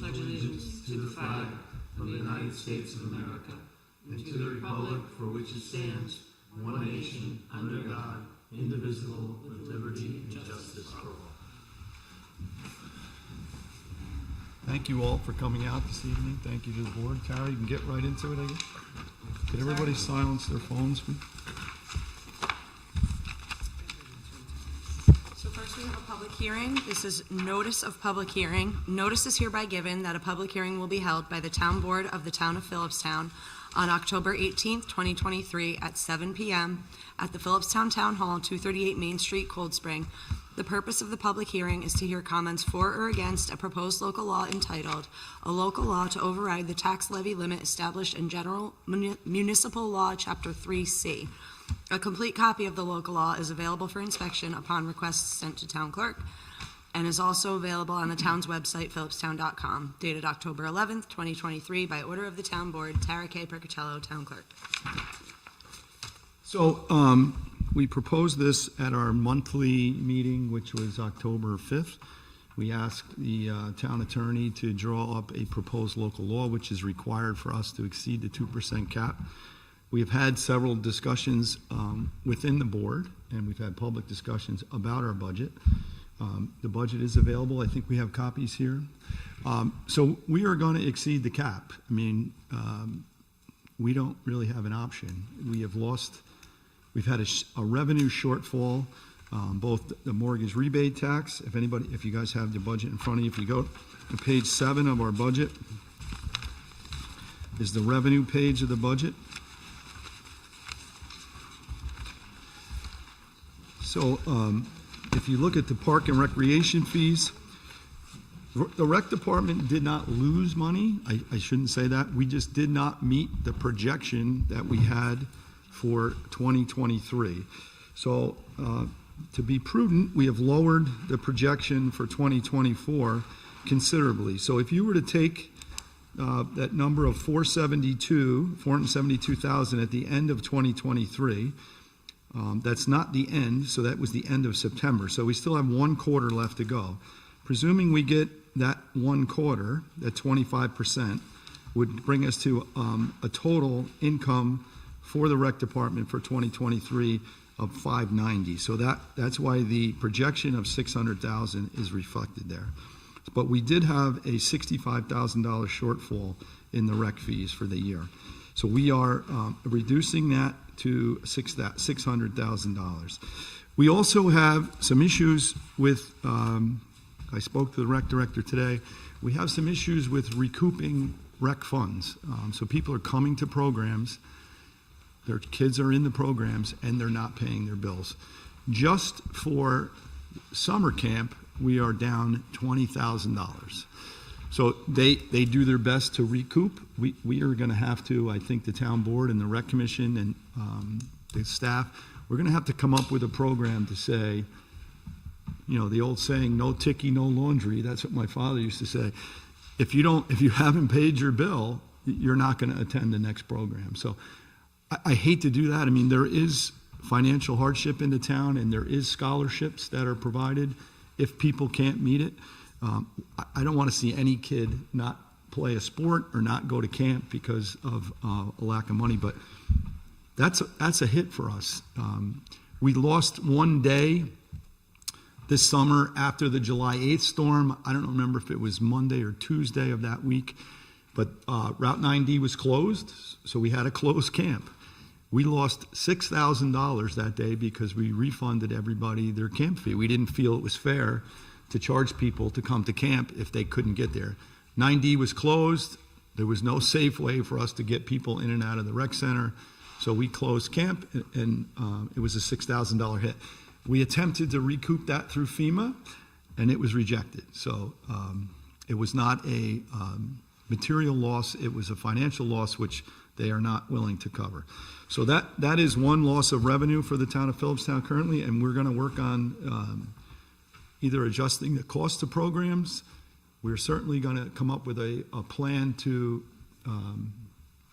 pledge allegiance to the flag of the United States of America and to the republic for which it stands, one nation, under God, indivisible, with liberty and justice for all. Thank you all for coming out this evening. Thank you to the board. Tara, you can get right into it, I guess. Could everybody silence their phones, please? So first we have a public hearing. This is notice of public hearing. Notice is hereby given that a public hearing will be held by the Town Board of the Town of Philipstown on October 18th, 2023 at 7 p.m. at the Philipstown Town Hall, 238 Main Street, Cold Spring. The purpose of the public hearing is to hear comments for or against a proposed local law entitled, "A Local Law to Override the Tax Levy Limit Established in General Municipal Law, Chapter 3C. A complete copy of the local law is available for inspection upon request sent to Town Clerk and is also available on the town's website, philipstown.com, dated October 11th, 2023, by order of the Town Board, Tara K. Percocello, Town Clerk. So we proposed this at our monthly meeting, which was October 5th. We asked the town attorney to draw up a proposed local law, which is required for us to exceed the 2% cap. We have had several discussions within the board, and we've had public discussions about our budget. The budget is available. I think we have copies here. So we are going to exceed the cap. I mean, we don't really have an option. We've had a revenue shortfall, both the mortgage rebate tax. If you guys have the budget in front of you, if you go to page 7 of our budget, is the revenue page of the budget. So if you look at the park and recreation fees, the rec department did not lose money. I shouldn't say that. We just did not meet the projection that we had for 2023. So to be prudent, we have lowered the projection for 2024 considerably. So if you were to take that number of 472,000 at the end of 2023, that's not the end, so that was the end of September. So we still have 1 quarter left to go. Presuming we get that 1 quarter, that 25%, would bring us to a total income for the rec department for 2023 of $590. So that's why the projection of $600,000 is reflected there. But we did have a $65,000 shortfall in the rec fees for the year. So we are reducing that to $600,000. We also have some issues with, I spoke to the rec director today, we have some issues with recouping rec funds. So people are coming to programs, their kids are in the programs, and they're not paying their bills. Just for summer camp, we are down $20,000. So they do their best to recoup. We are going to have to, I think the town board and the rec commission and the staff, we're going to have to come up with a program to say, you know, the old saying, no ticky, no laundry. That's what my father used to say. If you haven't paid your bill, you're not going to attend the next program. So I hate to do that. I mean, there is financial hardship in the town, and there is scholarships that are provided if people can't meet it. I don't want to see any kid not play a sport or not go to camp because of a lack of money, but that's a hit for us. We lost 1 day this summer after the July 8th storm. I don't remember if it was Monday or Tuesday of that week, but Route 9D was closed, so we had a closed camp. We lost $6,000 that day because we refunded everybody their camp fee. We didn't feel it was fair to charge people to come to camp if they couldn't get there. 9D was closed. There was no safe way for us to get people in and out of the rec center. So we closed camp, and it was a $6,000 hit. We attempted to recoup that through FEMA, and it was rejected. So it was not a material loss. It was a financial loss, which they are not willing to cover. So that is one loss of revenue for the town of Philipstown currently, and we're going to work on either adjusting the cost of programs. We're certainly going to come up with a plan to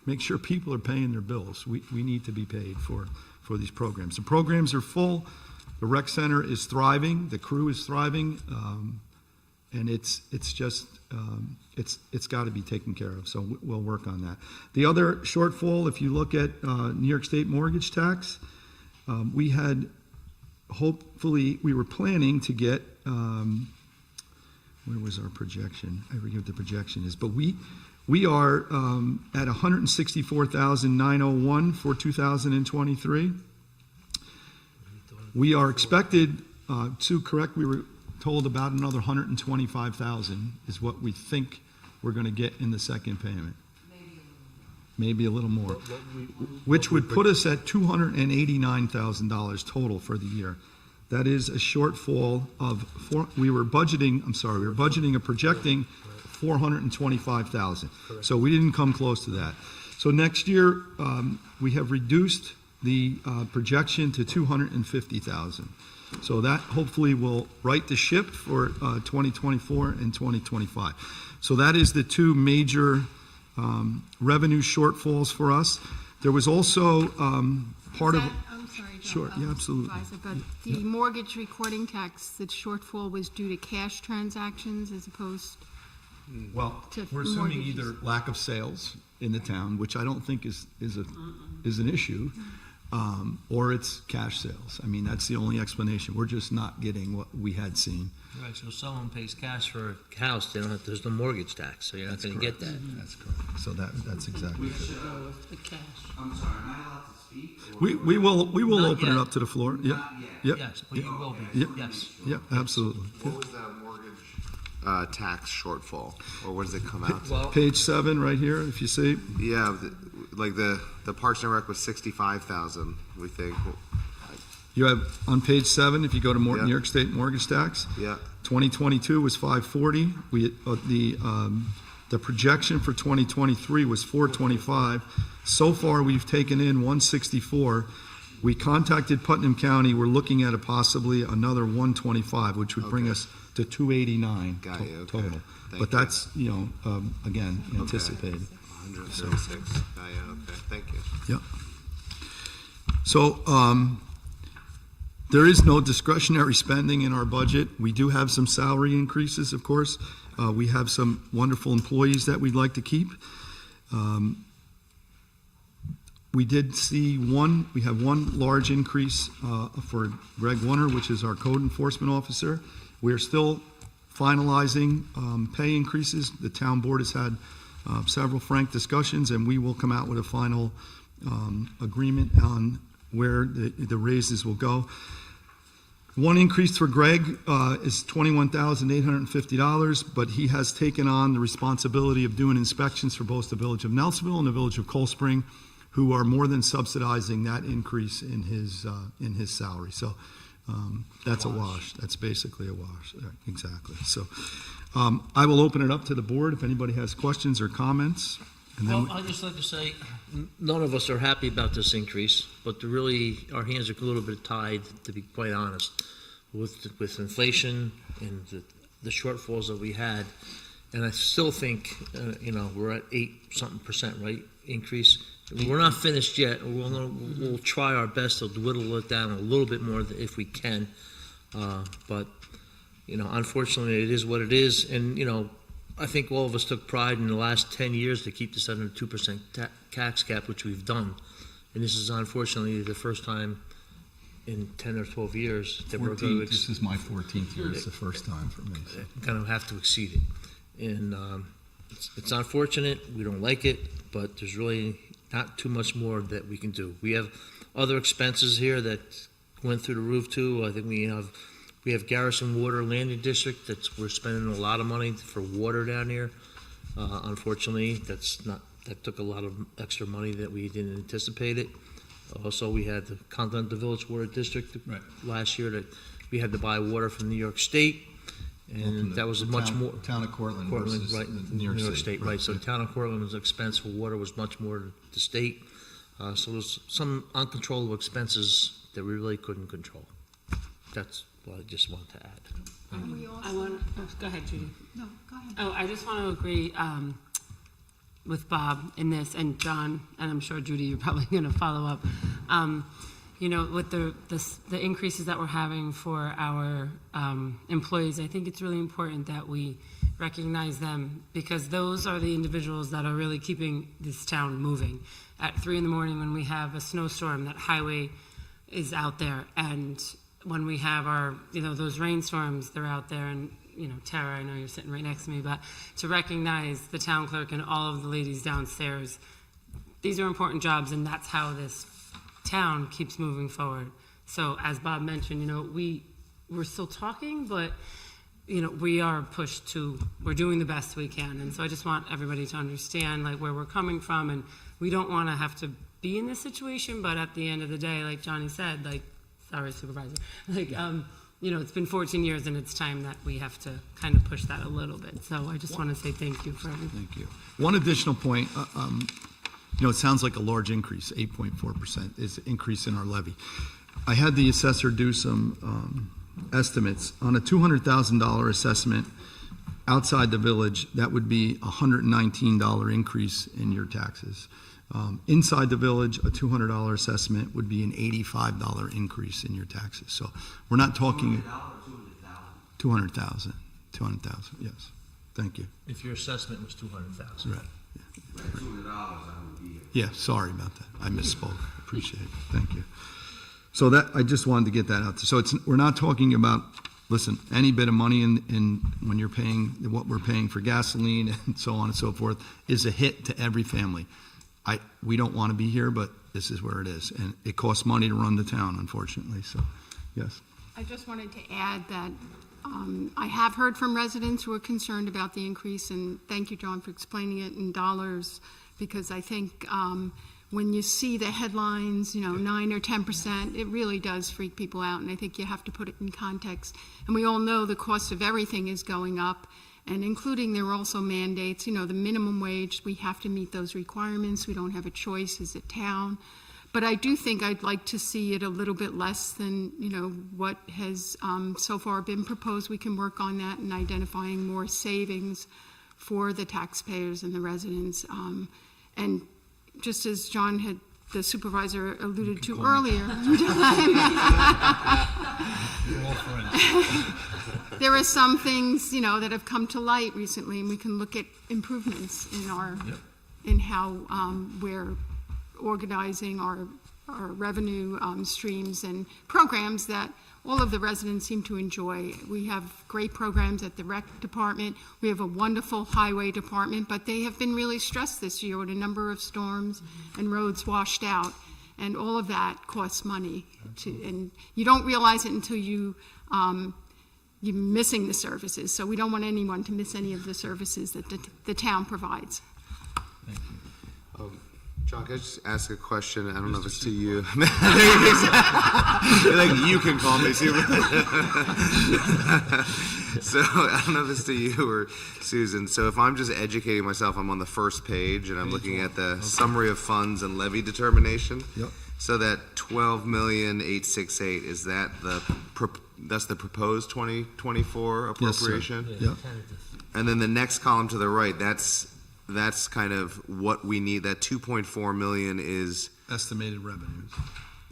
make sure people are paying their bills. We need to be paid for these programs. The programs are full. The rec center is thriving. The crew is thriving. and it's just, it's got to be taken care of, so we'll work on that. The other shortfall, if you look at New York State mortgage tax, we had, hopefully, we were planning to get, where was our projection? I forget what the projection is, but we are at $164,901 for 2023. We are expected to correct. We were told about another $125,000 is what we think we're going to get in the second payment. Maybe a little more, which would put us at $289,000 total for the year. That is a shortfall of we were budgeting or projecting $425,000. So we didn't come close to that. So next year, we have reduced the projection to $250,000. So that hopefully will right the ship for 2024 and 2025. So that is the two major revenue shortfalls for us. There was also part of... I'm sorry, John. Sure, yeah, absolutely. But the mortgage recording tax, the shortfall was due to cash transactions as opposed Well, to we're assuming mortgages. either lack of sales in the town, which I don't think is an issue, or it's cash sales. I mean, that's the only explanation. We're just not getting what we had seen. Right, so if someone pays cash for a house, they don't have, there's no mortgage tax, so you're not going to get that. That's correct. So that's exactly it. I'm sorry, am I allowed to speak? We will Not open it yet. up to the floor. Yep. Yep. Yes, but you will be, Yep. yes. Yep, absolutely. What was that mortgage tax shortfall, or what does it come out to? Well, Page 7 right here, if you see. Yeah, like the Parks and Rec was 65,000. We think. You have on page 7, if you go to Yeah. New York State mortgage tax, Yeah. 2022 was 540. The projection for 2023 was 425. So far, we've taken in 164. We contacted Putnam County. We're looking at possibly another 125, which would bring us to 289 Got you, okay. total. Thank But you. that's, again, anticipated. 136. Yeah. Okay. Thank you. Yep. So, there is no discretionary spending in our budget. We do have some salary increases, of course. We have some wonderful employees that we'd like to keep. We did see we have one large increase for Greg Wunner, which is our code enforcement officer. We are still finalizing pay increases. The town board has had several frank discussions, and we will come out with a final agreement on where the raises will go. One increase for Greg is $21,850, but he has taken on the responsibility of doing inspections for both the village of Nelsonville and the village of Cold Spring, who are more than subsidizing that increase in his salary. So that's a wash. That's basically a wash. Exactly. So I will open it up to the board if anybody has questions or comments. And then well, I'd just like to say, none of us are happy about this increase, but really, our hands are a little bit tied, to be quite honest, with inflation and the shortfalls that we had. And I still think, we're at 8% right, increase. We're not finished yet. We'll try our best to whittle it down a little bit more if we can. But, unfortunately, it is what it is. And, I think all of us took pride in the last 10 years to keep this under 2% tax cap, which we've done. And this is unfortunately the first time in 10 or 12 years that we're going to this is my 14th year. It's the first time for me. So. kind of have to exceed it. And it's unfortunate. We don't like it, but there's really not too much more that we can do. We have other expenses here that went through the roof too. I think we have Garrison Water Landing District we're spending a lot of money for water down here. Unfortunately, that took a lot of extra money that we didn't anticipate it. Also, we had the Continental Village Water District last year that we had to buy water from New York State, and that was much more. Town of Cortland versus right, New York State. Right. So town of Cortland's expense for water was much more than the state. So there's some uncontrollable expenses that we really couldn't control. That's what I just want to add. And we also, Go ahead, Judy. no, go ahead. Oh, I just want to agree with Bob in this, and John, and I'm sure Judy, you're probably going to follow up. you know, with the increases that we're having for our employees, I think it's really important that we recognize them, because those are the individuals that are really keeping this town moving. At 3 a.m. when we have a snowstorm, that highway is out there, and when we have our, you know, those rainstorms, they're out there. And, you know, Tara, I know you're sitting right next to me, but to recognize the town clerk and all of the ladies downstairs, these are important jobs, and that's how this town keeps moving forward. So as Bob mentioned, you know, we're still talking, but, you know, we're doing the best we can. And so I just want everybody to understand, like, where we're coming from, and we don't want to have to be in this situation, but at the end of the day, like Johnny said, like, sorry, Supervisor, like, you know, it's been 14 years, and it's time that we have to kind of push that a little bit. So I just want to say thank you for everything. Thank you. One additional point, you know, it sounds like a large increase, 8.4% is the increase in our levy. I had the assessor do some estimates. On a $200,000 assessment outside the village, that would be a $119 increase in your taxes. Inside the village, a $200 assessment would be an $85 increase in your taxes. So we're not talking $200,000. 200,000, yes. Thank you. If your assessment was 200,000. Right. $200, I would be. Yeah, sorry about that. I misspoke. Appreciate it. Thank you. So that, I just wanted to get that out there. So we're not talking about, listen, any bit of money in when you're paying, what we're paying for gasoline and so on and so forth is a hit to every family. We don't want to be here, but this is where it is. And it costs money to run the town, unfortunately. So, yes. I just wanted to add that I have heard from residents who are concerned about the increase, and thank you, John, for explaining it in dollars, because I think when you see the headlines, you know, 9 or 10%, it really does freak people out, and I think you have to put it in context. And we all know the cost of everything is going up, and including there are also mandates, you know, the minimum wage, we have to meet those requirements. We don't have a choice as a town. But I do think I'd like to see it a little bit less than, you know, what has so far been proposed. We can work on that and identifying more savings for the taxpayers and the residents. And just as John had, the supervisor alluded to earlier, there are some things, you know, that have come to light recently, and we can look at improvements in our, in how we're organizing our revenue streams and programs that all of the residents seem to enjoy. We have great programs at the rec department. We have a wonderful highway department, but they have been really stressed this year with a number of storms and roads washed out, and all of that costs money. And you don't realize it until you're missing the services. So we don't want anyone to miss any of the services that the town provides. Thank you. John, can I just ask a question? I don't know if it's to you. Like, you can call me Supervisor. So I don't know if it's to you or Susan. So if I'm just educating myself, I'm on the first page and I'm looking at the summary of funds and levy determination. Yep. So that 12,868, is that that's the proposed 2024 appropriation? Yes, sir. Yep. And then the next column to the right, that's kind of what we need. That 2.4 million is Estimated revenues.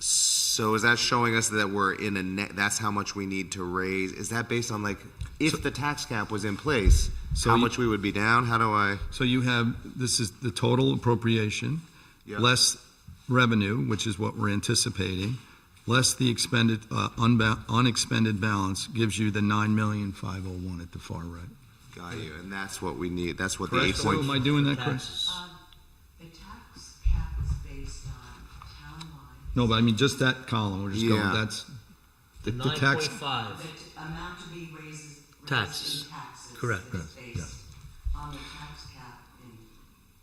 So is that showing us that we're in a net, that's how much we need to raise? Is that based on, like, if the tax cap was in place, how much we would be down? How do I? So you have, this is the total appropriation, less revenue, which is what we're anticipating, less the expended, unexpended balance gives you the 9,501,000 at the far right. Got you, and that's what we need. That's what Correct. the 8 So am I doing that correct? The tax cap is based on townwide. No, but I mean just that column. We're just going. Yeah. That's The the tax. 9.5. The amount to be raised Taxes. in taxes. Correct. Is based on the tax cap in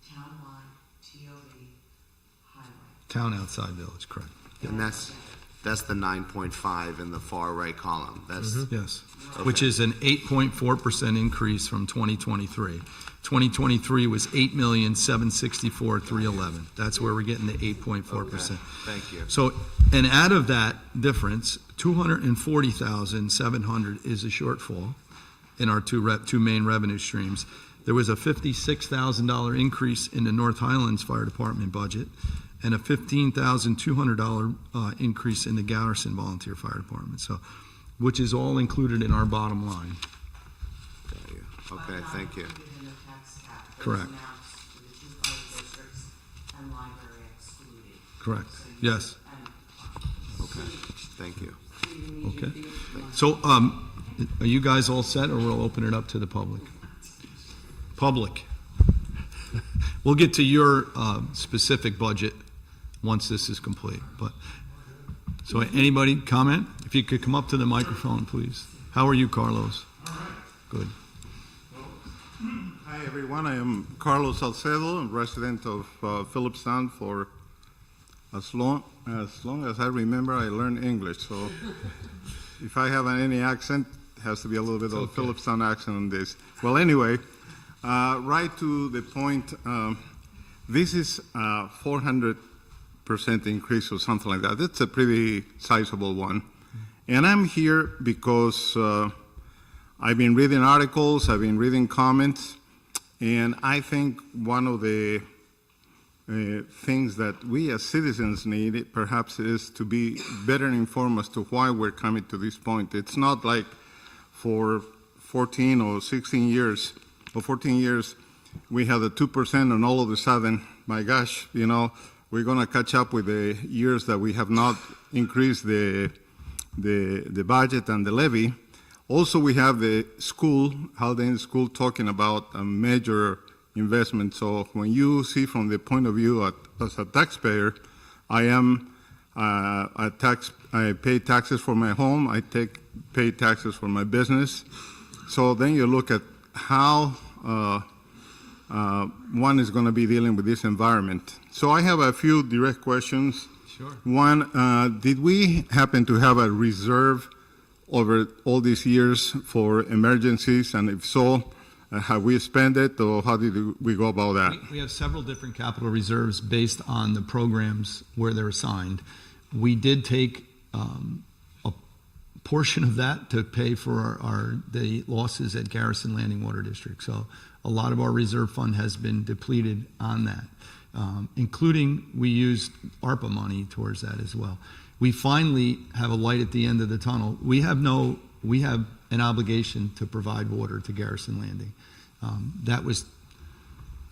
townwide, TOB, highway. Town outside village, correct. And that's the 9.5 in the far right column. That's Yes, which is an 8.4% increase from 2023. 2023 was 8,764,311. That's where we're getting the 8.4%. Thank you. So, and out of that difference, 240,700 is a shortfall in our two main revenue streams. There was a $56,000 increase in the North Highlands Fire Department budget, and a $15,200 increase in the Garrison Volunteer Fire Department, so, which is all included in our bottom line. Got you. Okay, thank you. Included in the tax cap. Those Correct. amounts for the two fire districts and library excluded. Correct. So you- Yes. and Okay, thank you. Okay. So, are you guys all set, or we'll open it up to the public? Public. We'll get to your specific budget once this is complete, but, so anybody comment? If you could come up to the microphone, please. How are you, Carlos? Good. Hi, everyone. I am Carlos Salcedo, I'm resident of Philipstown for as long as I remember. I learned English, so if I have any accent, it has to be a little bit of a Philipstown accent on this. Well, anyway, right to the point, this is a 400% increase or something like that. It's a pretty sizable one. And I'm here because I've been reading articles, I've been reading comments, and I think one of the things that we as citizens need perhaps is to be better informed as to why we're coming to this point. It's not like for 14 or 16 years or 14 years we had a 2% and all of a sudden, my gosh, you know, we're going to catch up with the years that we have not increased the budget and the levy. Also, we have the school, Haldane School, talking about a major investment. So when you see from the point of view as a taxpayer, I am I pay taxes for my home, I pay taxes for my business. So then you look at how one is going to be dealing with this environment. So I have a few direct questions. Sure. One, did we happen to have a reserve over all these years for emergencies? And if so, have we spent it, or how did we go about that? We have several different capital reserves based on the programs where they're assigned. We did take a portion of that to pay for the losses at Garrison Landing Water District. So a lot of our reserve fund has been depleted on that, including we used ARPA money towards that as well. We finally have a light at the end of the tunnel. We have an obligation to provide water to Garrison Landing. That was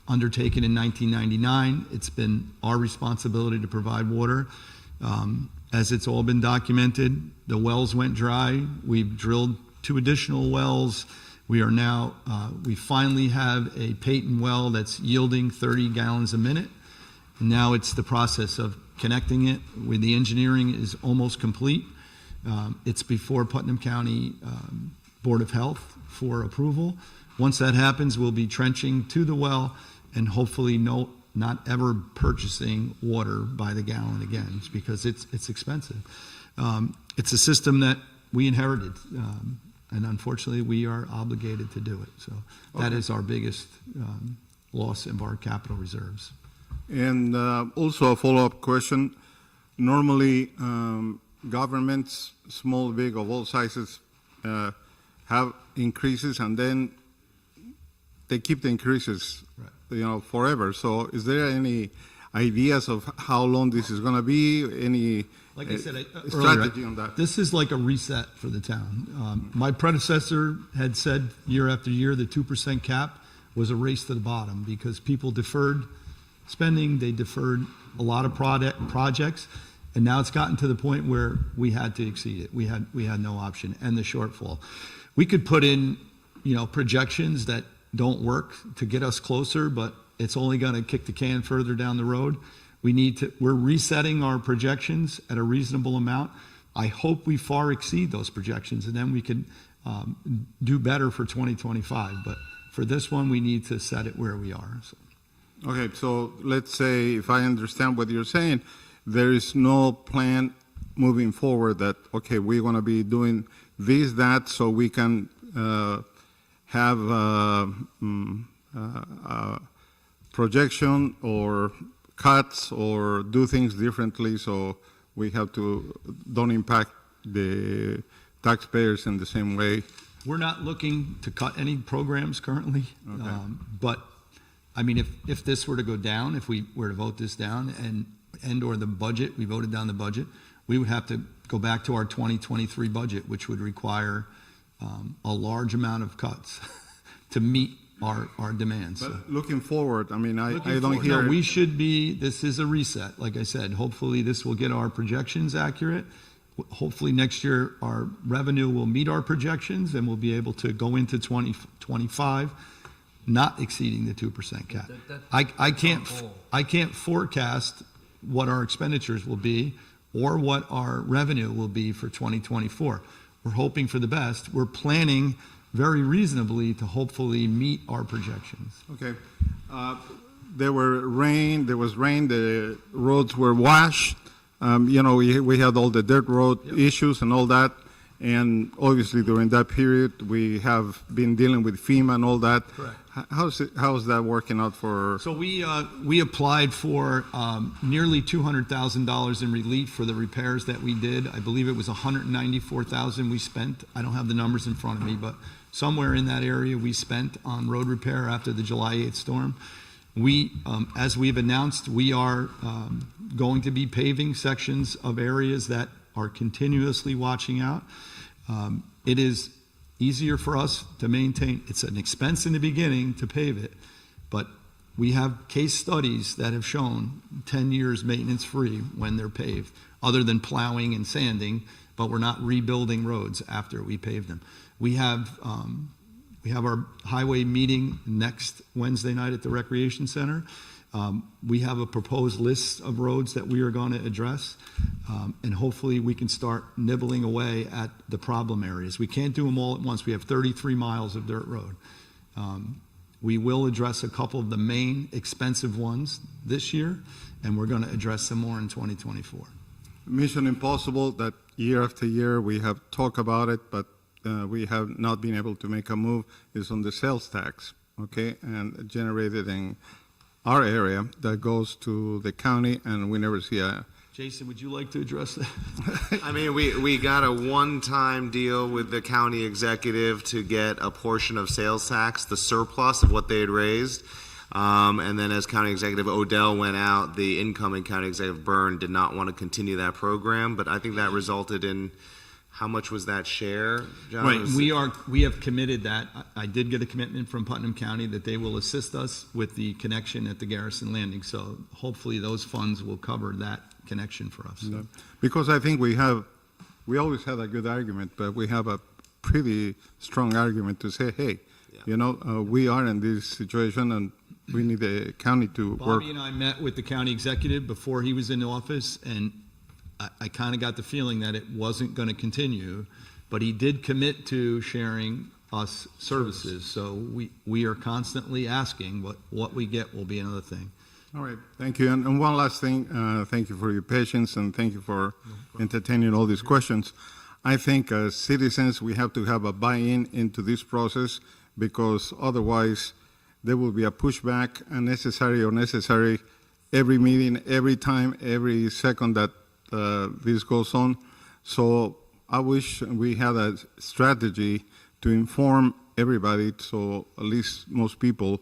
undertaken in 1999. It's been our responsibility to provide water. As it's all been documented, the wells went dry. We've drilled 2 additional wells. We are now, we finally have a patent well that's yielding 30 gallons a minute. And now it's the process of connecting it with the engineering is almost complete. It's before Putnam County Board of Health for approval. Once that happens, we'll be trenching to the well and hopefully not ever purchasing water by the gallon again, because it's expensive. It's a system that we inherited, and unfortunately we are obligated to do it. So that is our biggest loss of our capital reserves. And also a follow-up question. Normally, governments, small, big, of all sizes, have increases, and then they keep the increases, right, forever. So is there any ideas of how long this is going to be? Any like I said strategy earlier, on that? This is like a reset for the town. My predecessor had said year after year the 2% cap was a race to the bottom because people deferred spending, they deferred a lot of projects, and now it's gotten to the point where we had to exceed it. We had no option, and the shortfall. We could put in, projections that don't work to get us closer, but it's only going to kick the can further down the road. We're resetting our projections at a reasonable amount. I hope we far exceed those projections, and then we can do better for 2025. But for this one, we need to set it where we are. So. Okay, so let's say, if I understand what you're saying, there is no plan moving forward that, okay, we're going to be doing this, that, so we can have projection or cuts or do things differently, so we don't impact the taxpayers in the same way. We're not looking to cut any programs currently, but I mean, if this were to go down, if we were to vote this down, and and/or the budget, we voted down the budget, we would have to go back to our 2023 budget, which would require a large amount of cuts to meet our demands. So. But looking forward, I mean, I don't forward, hear. no, we should be, this is a reset, like I said. Hopefully this will get our projections accurate. Hopefully next year our revenue will meet our projections and we'll be able to go into 2025 not exceeding the 2% cap. I can't forecast what our expenditures will be or what our revenue will be for 2024. We're hoping for the best. We're planning very reasonably to hopefully meet our projections. Okay. There was rain, the roads were washed. We had all the dirt road issues and all that. And obviously during that period, we have been dealing with FEMA and all that. Correct. How's that working out for? So we applied for nearly $200,000 in relief for the repairs that we did. I believe it was $194,000 we spent. I don't have the numbers in front of me, but somewhere in that area we spent on road repair after the July 8th storm. We, as we've announced, we are going to be paving sections of areas that are continuously watching out. It is easier for us to maintain. It's an expense in the beginning to pave it, but we have case studies that have shown 10 years maintenance free when they're paved, other than plowing and sanding, but we're not rebuilding roads after we pave them. We have our highway meeting next Wednesday night at the Recreation Center. We have a proposed list of roads that we are going to address, and hopefully we can start nibbling away at the problem areas. We can't do them all at once. We have 33 miles of dirt road. We will address a couple of the main expensive ones this year, and we're going to address some more in 2024. Mission Impossible, that year after year we have talked about it, but we have not been able to make a move, is on the sales tax, okay, and generated in our area that goes to the county, and we never see a... Jason, would you like to address that? I mean, we got a one-time deal with the county executive to get a portion of sales tax, the surplus of what they had raised. And then as county executive Odell went out, the incoming county executive Byrne did not want to continue that program, but I think that resulted in, how much was that share, John? Right, we have committed that. I did get a commitment from Putnam County that they will assist us with the connection at the Garrison landing, so hopefully those funds will cover that connection for us. No. Because I think we always had a good argument, but we have a pretty strong argument to say, hey, we are in this situation and we need the county to work. Bobby and I met with the county executive before he was in office, and I kind of got the feeling that it wasn't going to continue, but he did commit to sharing us services. So we are constantly asking what we get will be another thing. All right, thank you. And one last thing, thank you for your patience and thank you for entertaining all these questions. I think as citizens, we have to have a buy-in into this process, because otherwise there will be a pushback, unnecessary or necessary, every meeting, every time, every second that this goes on. So I wish we had a strategy to inform everybody, so at least most people,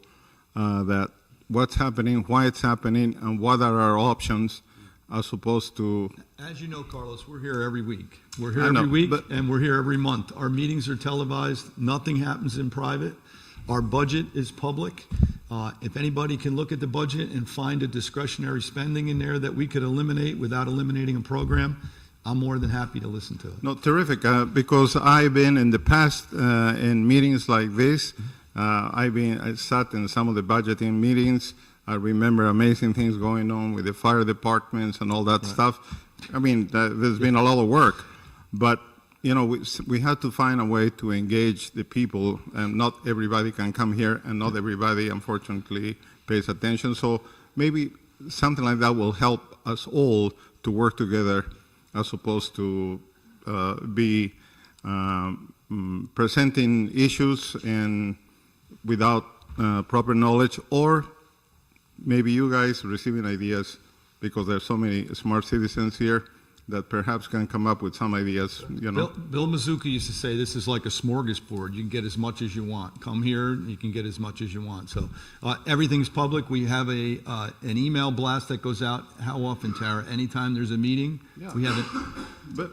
that what's happening, why it's happening, and what are our options, as opposed to... As you know, Carlos, we're here every week. We're here every week, and we're here every month. Our meetings are televised. Nothing happens in private. Our budget is public. If anybody can look at the budget and find a discretionary spending in there that we could eliminate without eliminating a program, I'm more than happy to listen to it. No, terrific, because I've been in the past in meetings like this. I sat in some of the budgeting meetings. I remember amazing things going on with the fire departments and all that stuff. I mean, there's been a lot of work, but we have to find a way to engage the people, and not everybody can come here, and not everybody, unfortunately, pays attention. So maybe something like that will help us all to work together, as opposed to be presenting issues and without proper knowledge, or maybe you guys receiving ideas, because there's so many smart citizens here, that perhaps can come up with some ideas, you know. Bill Mazuka used to say this is like a smorgasbord. You can get as much as you want. Come here, you can get as much as you want. So everything's public. We have an email blast that goes out. How often, Tara? Anytime there's a meeting, we have it. But,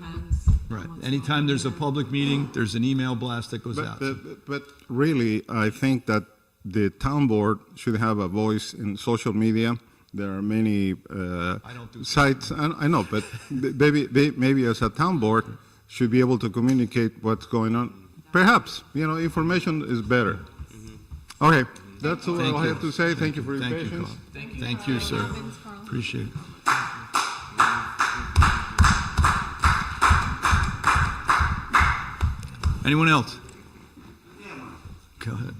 Right. Anytime there's a public meeting, there's an email blast that goes out. but really, I think that the town board should have a voice in social media. There are many I don't do sites, I know, but maybe as a town board, should be able to communicate what's going on. Perhaps, you know, information is better. Okay, that's all Thank I you. have to say. Thank you for your Thank you, patience. Carl. Thank you, sir. Appreciate it. Anyone else? Go ahead.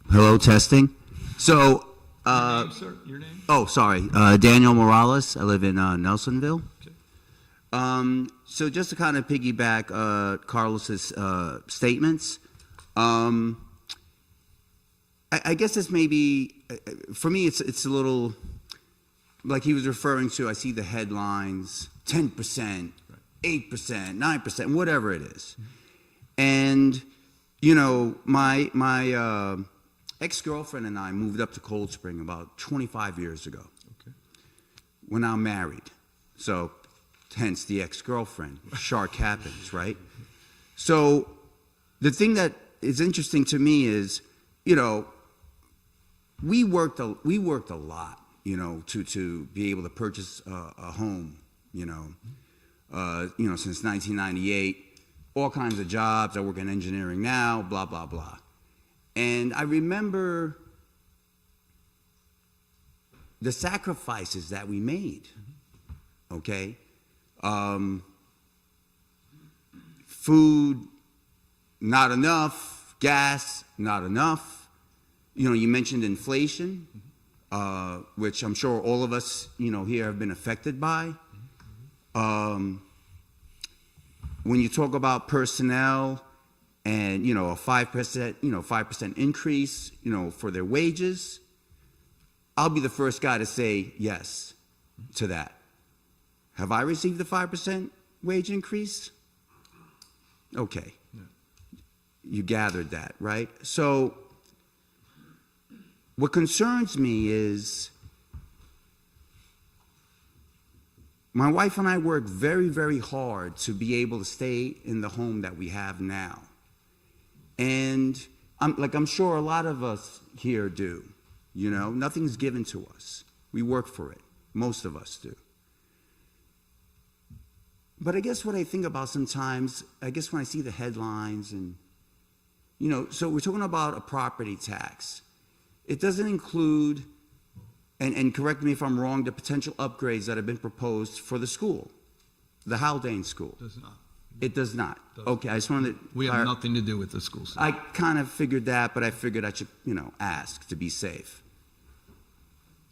Hello, testing. So, Your name, sir? Your name? oh, sorry, Daniel Morales. I live in Nelsonville. Okay. So just to kind of piggyback Carlos's statements, I guess this may be, for me, it's a little, like he was referring to, I see the headlines, 10%, 8%, 9%, whatever it is. And, you know, my ex-girlfriend and I moved up to Cold Spring about 25 years ago. Okay. We're now married. So, hence the ex-girlfriend. Shark happens, right? So, the thing that is interesting to me is, you know, we worked a lot, you know, to be able to purchase a home, you know, since 1998, all kinds of jobs. I work in engineering now, blah, blah, blah. And I remember the sacrifices that we made, okay? Food, not enough. Gas, not enough. You know, you mentioned inflation, which I'm sure all of us, you know, here have been affected by. When you talk about personnel and, you know, a 5% increase, you know, for their wages, I'll be the first guy to say yes to that. Have I received a 5% wage increase? Okay. Yeah. You gathered that, right? So what concerns me is my wife and I work very, very hard to be able to stay in the home that we have now. And I'm sure a lot of us here do, you know, nothing's given to us. We work for it. Most of us do. But I guess what I think about sometimes, I guess when I see the headlines and, you know, so we're talking about a property tax. It doesn't include, and correct me if I'm wrong, the potential upgrades that have been proposed for the school, the Haldane School. Does not. It does not. Doesn't. Okay, I just wanted to. We have nothing to do with the schools. I kind of figured that, but I figured I should, you know, ask to be safe.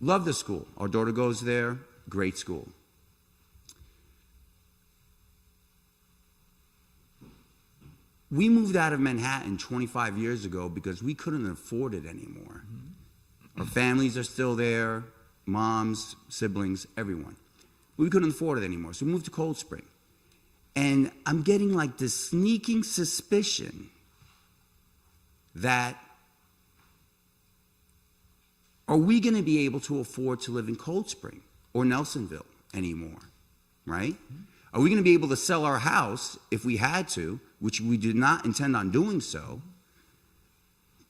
Love the school. Our daughter goes there. Great school. We moved out of Manhattan 25 years ago because we couldn't afford it anymore. Our families are still there, moms, siblings, everyone. We couldn't afford it anymore, so we moved to Cold Spring. And I'm getting like this sneaking suspicion that are we going to be able to afford to live in Cold Spring or Nelsonville anymore, right? Are we going to be able to sell our house if we had to, which we did not intend on doing so,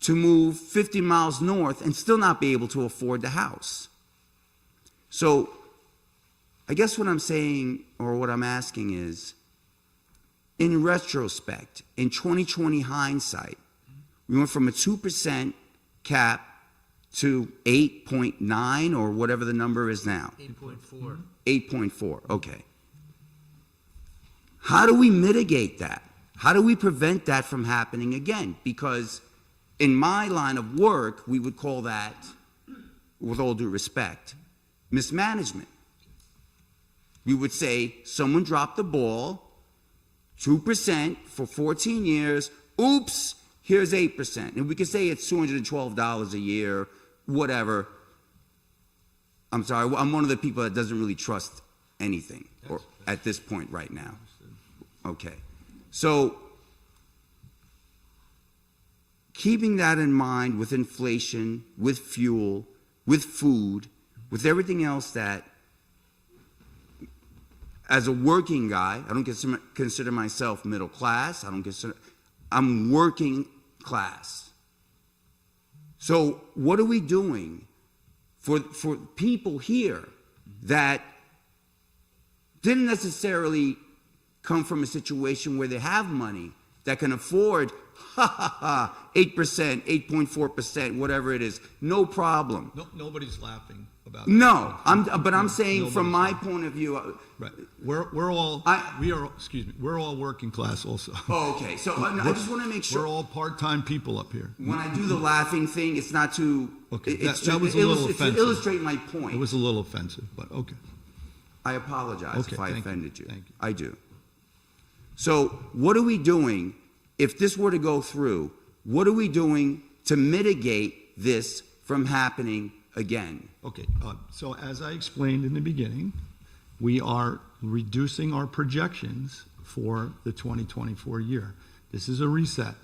to move 50 miles north and still not be able to afford the house? So I guess what I'm saying, or what I'm asking is, in retrospect, in 2020 hindsight, we went from a 2% cap to 8.9 or whatever the number is now. 8.4. 8.4, okay. How do we mitigate that? How do we prevent that from happening again? Because in my line of work, we would call that, with all due respect, mismanagement. We would say someone dropped the ball, 2% for 14 years, oops, here's 8%. And we could say it's $212 a year whatever. I'm sorry, I'm one of the people that doesn't really trust anything or at this point right now. Okay. So, keeping that in mind with inflation, with fuel, with food, with everything else that, as a working guy, I don't consider myself middle class. I'm working class. So what are we doing for people here that didn't necessarily come from a situation where they have money that can afford 8%, 8.4%, whatever it is, no problem. No, nobody's laughing about that. No, I'm saying from my laughing. point of view. Right. We're all working class also. Oh, okay. So I just want to make sure. We're all part-time people up here. When I do the laughing thing, it's not to. Okay, It's that was a little offensive. to illustrate my point. It was a little offensive, but okay. I apologize if I thank you. offended you. Thank you. I do. So what are we doing if this were to go through? What are we doing to mitigate this from happening again? Okay, so as I explained in the beginning, we are reducing our projections for the 2024 year. This is a reset.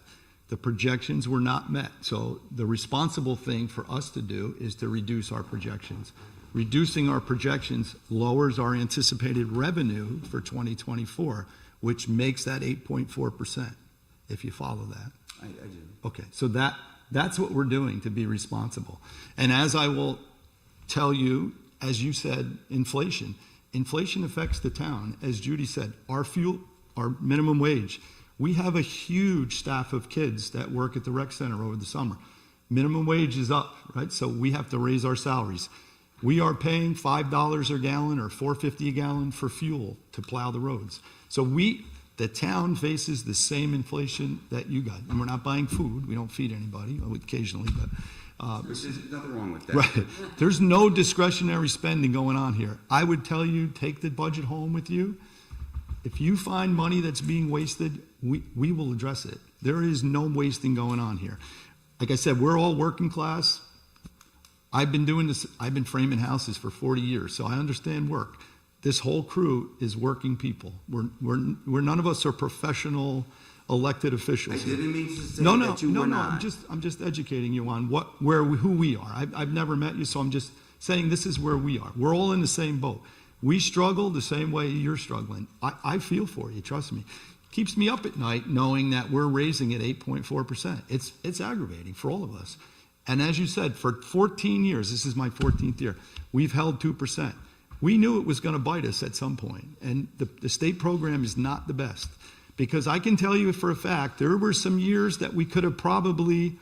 The projections were not met. So the responsible thing for us to do is to reduce our projections. Reducing our projections lowers our anticipated revenue for 2024, which makes that 8.4%, if you follow that. I do. Okay, so that's what we're doing to be responsible. And as I will tell you, as you said, inflation affects the town. As Judy said, our fuel, our minimum wage. We have a huge staff of kids that work at the rec center over the summer. Minimum wage is up, right? So we have to raise our salaries. We are paying $5 a gallon or $4.50 a gallon for fuel to plow the roads. So the town faces the same inflation that you got. And we're not buying food. We don't feed anybody, occasionally, but There's nothing wrong with that. right. There's no discretionary spending going on here. I would tell you, take the budget home with you. If you find money that's being wasted, we will address it. There is no wasting going on here. Like I said, we're all working class. I've been doing this, I've been framing houses for 40 years, so I understand work. This whole crew is working people. We're none of us are professional elected officials. I didn't mean to say No, that you were not. I'm just educating you on who we are. I've never met you, so I'm just saying this is where we are. We're all in the same boat. We struggle the same way you're struggling. I feel for you, trust me. Keeps me up at night knowing that we're raising at 8.4%. It's aggravating for all of us. And as you said, for 14 years, this is my 14th year, we've held 2%. We knew it was going to bite us at some point, and the state program is not the best. Because I can tell you for a fact, there were some years that we could have probably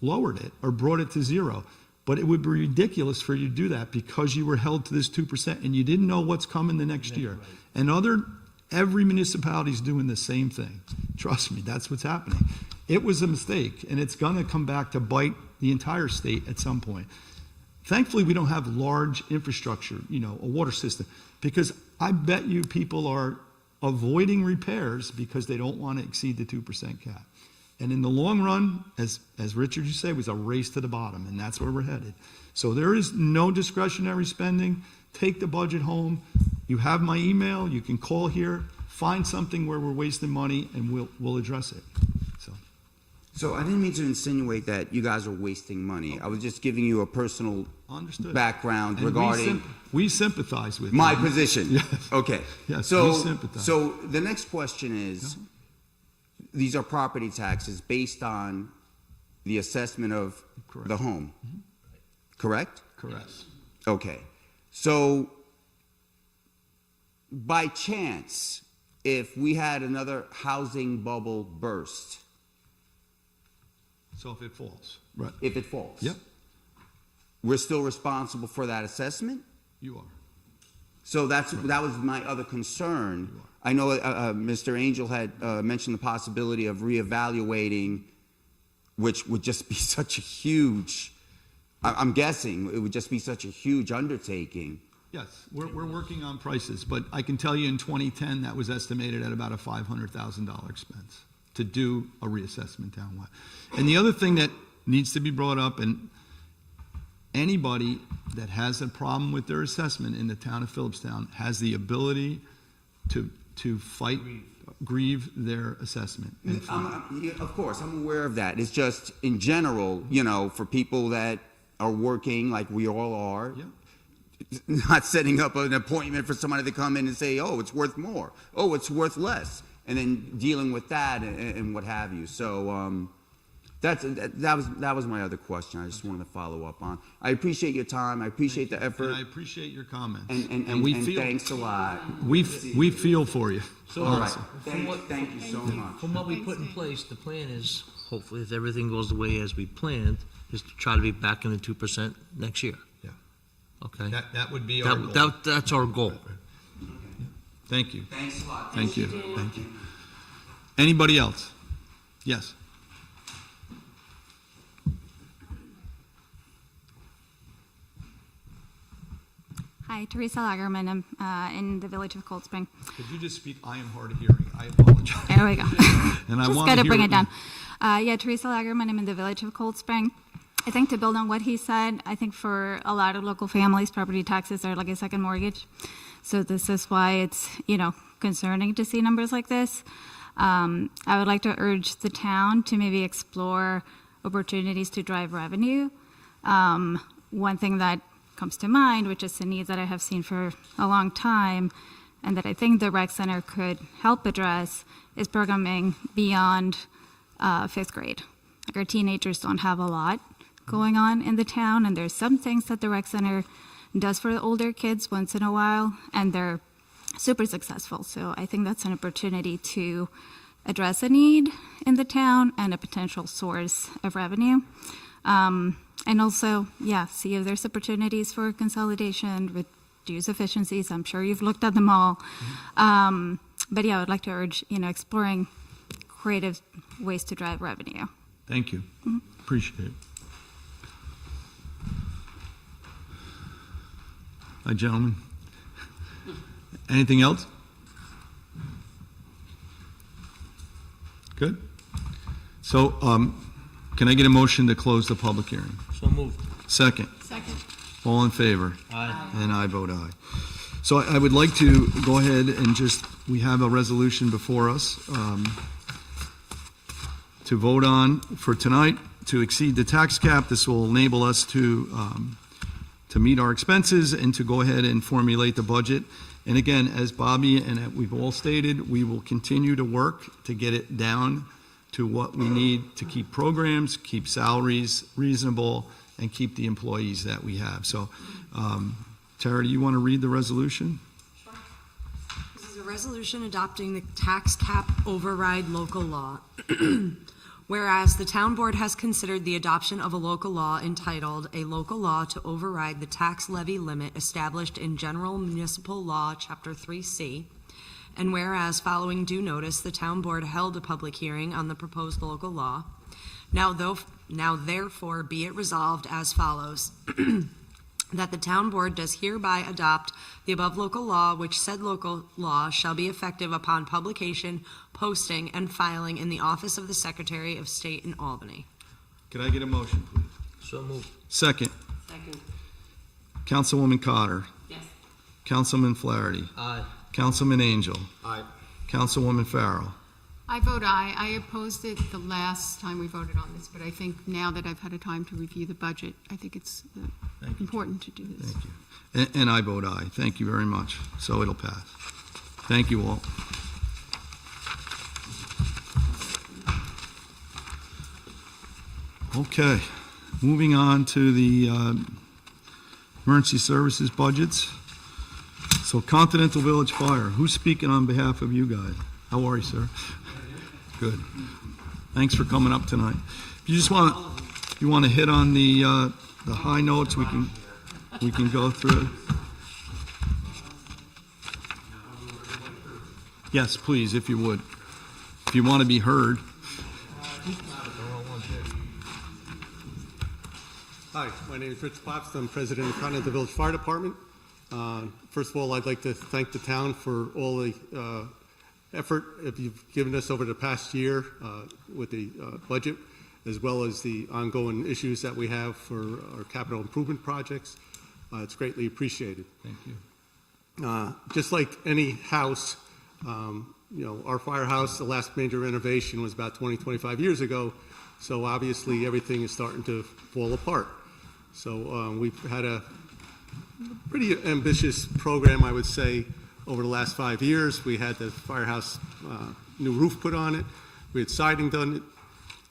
lowered it or brought it to zero. But it would be ridiculous for you to do that because you were held to this 2% and you didn't know what's coming the next year. Right. And every municipality is doing the same thing. Trust me, that's what's happening. It was a mistake, and it's going to come back to bite the entire state at some point. Thankfully, we don't have large infrastructure, a water system, because I bet you people are avoiding repairs because they don't want to exceed the 2% cap. And in the long run, as Richard, you say, it was a race to the bottom, and that's where we're headed. So there is no discretionary spending. Take the budget home. You have my email. You can call here, find something where we're wasting money, and we'll address it. So I didn't mean to insinuate that you guys are wasting money. I was just giving you a personal Understood. background And regarding we sympathize with my you. position. Yes. Okay. Yes, So, we sympathize. so the next question is, these are property taxes based on the assessment of Correct. the home, correct? Correct. Okay. So by chance, if we had another housing bubble burst, So if it falls, right? if it falls, Yep, we're still responsible for that assessment? you are. So that was my other concern. I know Mr. Angel had mentioned the possibility of reevaluating, which would just be such a huge, I'm guessing it would just be such a huge undertaking. Yes, we're working on prices, but I can tell you in 2010, that was estimated at about a $500,000 expense to do a reassessment townwide. And the other thing that needs to be brought up, and anybody that has a problem with their assessment in the town of Philipstown has the ability to fight, grieve their assessment. And Yeah, of course, I'm aware of that. It's just, in general, you know, for people that are working like we all are, not setting up an appointment for somebody to come in and say, oh, it's worth more, oh, it's worth less, and then dealing with that and what have you. So that was my other question. I just wanted to follow up on. I appreciate your time. I appreciate the effort. And I appreciate your comments. And we and feel, thanks a lot. we feel for you. So, All right. honestly. Thank you so much. From what we put in place, the plan is, hopefully, if everything goes the way as we planned, is to try to be back in the 2% next year. Yeah. Okay? That would be our goal. That's our goal. Thank you. Thanks a lot. Thank you. Thank you. Anybody else? Yes. Hi, Teresa Lagerman. I'm in the village of Cold Spring. Could you just speak? I am hard of hearing. I apologize. There we go. And I Just want got to hear bring what it down. Yeah, Teresa Lagerman. I'm in the village of Cold Spring. I think to build on what he said, I think for a lot of local families, property taxes are like a second mortgage. So this is why it's, concerning to see numbers like this. I would like to urge the town to maybe explore opportunities to drive revenue. One thing that comes to mind, which is a need that I have seen for a long time, and that I think the rec center could help address, is programming beyond 5th grade. Like, our teenagers don't have a lot going on in the town, and there's some things that the rec center does for the older kids once in a while, and they're super successful. So I think that's an opportunity to address a need in the town and a potential source of revenue. And also, see if there's opportunities for consolidation, reduce efficiencies. I'm sure you've looked at them all. But I would like to urge, exploring creative ways to drive revenue. Thank you. Appreciate it. Hi, gentlemen. Anything else? Good. So, can I get a motion to close the public hearing? So moved. Second. Second. All in favor? Aye. And I vote aye. So I would like to go ahead and we have a resolution before us to vote on for tonight to exceed the tax cap. This will enable us to meet our expenses and to go ahead and formulate the budget. And again, as Bobby and we've all stated, we will continue to work to get it down to what we need to keep programs, keep salaries reasonable, and keep the employees that we have. So, Tara, do you want to read the resolution? Sure. This is a resolution adopting the tax cap override local law. Whereas the town board has considered the adoption of a local law entitled "A Local Law to Override the Tax Levy Limit Established in General Municipal Law, Chapter 3C," and whereas following due notice, the town board held a public hearing on the proposed local law, now therefore be it resolved as follows. That the town board does hereby adopt the above local law, which said local law shall be effective upon publication, posting, and filing in the office of the Secretary of State in Albany. Can I get a motion, please? So moved. Second. Second. Councilwoman Cotter. Yes. Councilman Flaherty. Aye. Councilman Angel. Aye. Councilwoman Farrell. I vote aye. I opposed it the last time we voted on this, but I think now that I've had a time to review the budget, I think it's important to do this. Thank you. And I vote aye. Thank you very much. So it'll pass. Thank you all. Okay, moving on to the emergency services budgets. So Continental Village Fire, who's speaking on behalf of you guys? How are you, sir? Good. Thanks for coming up tonight. If you want to hit on the high notes, we can go through. Yes, please, if you would. If you want to be heard. Hi, my name is Rich Pops. I'm president of the Continental Village Fire Department. First of all, I'd like to thank the town for all the effort that you've given us over the past year with the budget. as well as the ongoing issues that we have for our capital improvement projects. It's greatly appreciated. Thank you. Just like any house, our firehouse, the last major renovation was about 25 years ago, so obviously everything is starting to fall apart. So we've had a pretty ambitious program, I would say, over the last 5 years. We had the firehouse new roof put on it. We had siding done.